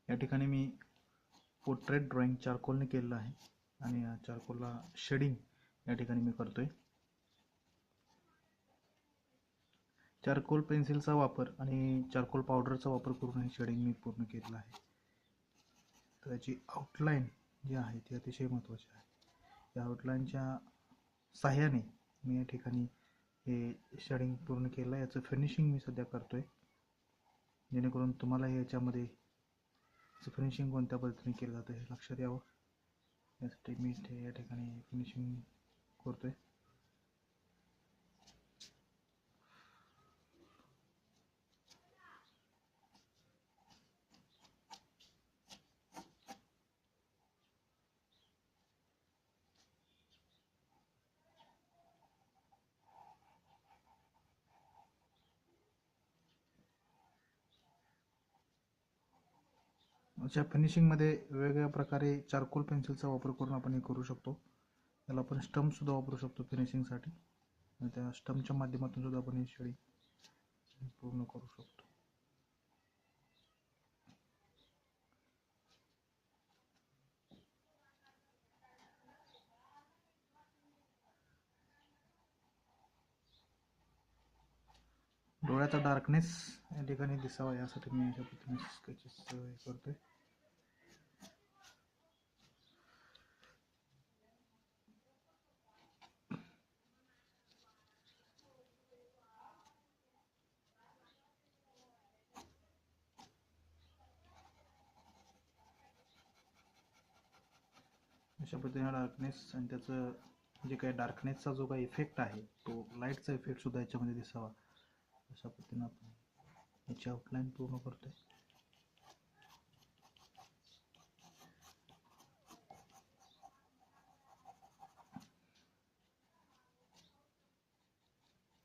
या ठिकाणी मी portrait drawing चारकोलने केलेलं आहे आणि या चारकोलला शेडिंग या ठिकाणी मी करतोय. चारकोल पेन्सिलचा वापर आणि चारकोल पावडरचा वापर करून हे शेडिंग मी पूर्ण केलेलं आहे. तर याची आउटलाईन जी आहे ती अतिशय महत्त्वाची आहे. या आउटलाईनच्या साहाय्याने मी या ठिकाणी हे शेडिंग पूर्ण केलं आहे. याचं फिनिशिंग मी सध्या करतोय, जेणेकरून तुम्हाला याच्यामध्ये फिनिशिंग कोणत्या पद्धतीने केलं जातं हे लक्षात यावं. यासाठी मी या ठिकाणी फिनिशिंग करतोय. अशा फिनिशिंगमध्ये वेगवेगळ्या प्रकारे चारकोल पेन्सिलचा वापर करून आपण हे करू शकतो. त्याला आपण स्टम्पसुद्धा वापरू शकतो फिनिशिंगसाठी. आणि त्या स्टम्पच्या माध्यमातून सुद्धा आपण हे शेडिंग पूर्ण करू शकतो. डोळ्याचा डार्कनेस या ठिकाणी दिसावा यासाठी मी अशा पद्धतीने स्केचेस करतोय. अशा पद्धतीने डार्कनेस आणि त्याचं जे काही डार्कनेसचा जो काही इफेक्ट आहे तो लाईटचा इफेक्ट सुद्धा याच्यामध्ये दिसावा अशा पद्धतीने आपण याची आउटलाईन पूर्ण करतोय.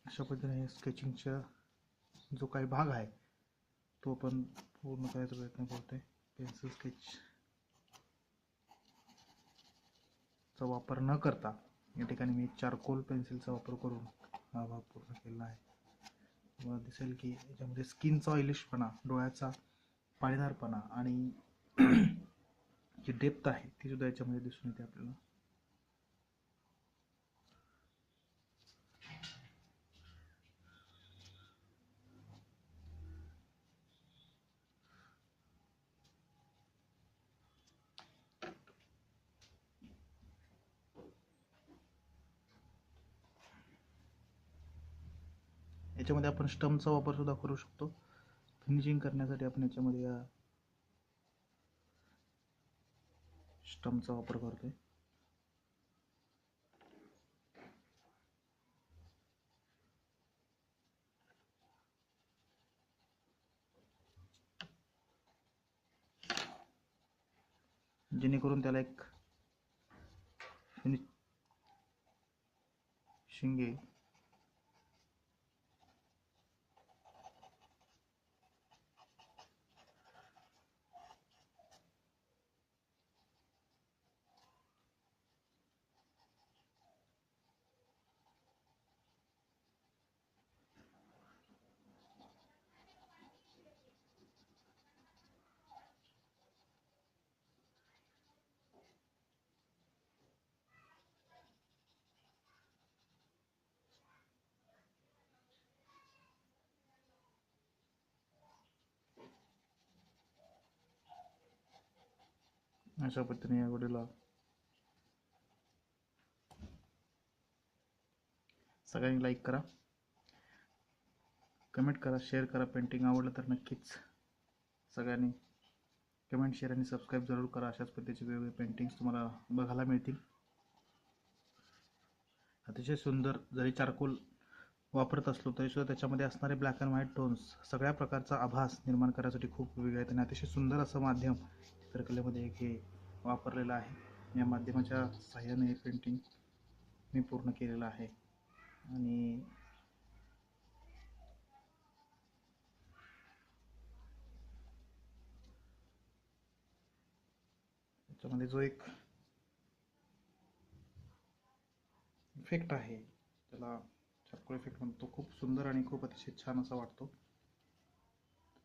अशा पद्धतीने हे स्केचिंगचा जो काही भाग आहे तो आपण पूर्ण करायचा प्रयत्न करतोय. पेन्सिल स्केच चा वापर न करता या ठिकाणी मी चारकोल पेन्सिलचा वापर करून हा भाग पूर्ण केला आहे. तुम्हाला दिसेल की याच्यामध्ये स्किनचा ऑइलिशपणा, डोळ्याचा पाणीदारपणा आणि जी डेप्थ आहे ती सुद्धा याच्यामध्ये दिसून येते आपल्याला. याच्यामध्ये आपण स्टम्पचा वापर सुद्धा करू शकतो. फिनिशिंग करण्यासाठी आपण याच्यामध्ये या स्टम्पचा वापर करतोय. जेणेकरून त्याला एक फिनिशिंग येईल. अशा पद्धतीने या व्हिडिओला सगळ्यांनी लाईक करा, कमेंट करा, शेअर करा. पेंटिंग आवडलं तर नक्कीच सगळ्यांनी कमेंट, शेअर आणि सबस्क्राईब जरूर करा. अशाच पद्धतीचे वेगवेगळे पेंटिंग्स तुम्हाला बघायला मिळतील. अतिशय सुंदर. जरी चारकोल वापरत असलो तरी सुद्धा त्याच्यामध्ये असणारे ब्लॅक अँड व्हाईट टोन्स सगळ्या प्रकारचा आभास निर्माण करण्यासाठी खूप वेगळे आहेत आणि अतिशय सुंदर असं माध्यम चित्रकलेमध्ये एक हे वापरलेलं आहे. या माध्यमाच्या सहाय्याने हे पेंटिंग मी पूर्ण केलेलं आहे. आणि त्याच्यामध्ये जो एक इफेक्ट आहे त्याला चारकोल इफेक्ट म्हणतो, खूप सुंदर आणि खूप अतिशय छान असा वाटतो.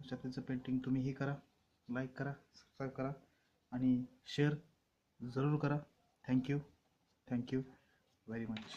अशा पद्धतीचं पेंटिंग तुम्हीही करा. लाईक करा, सबस्क्राईब करा आणि शेअर जरूर करा. Thank you very much.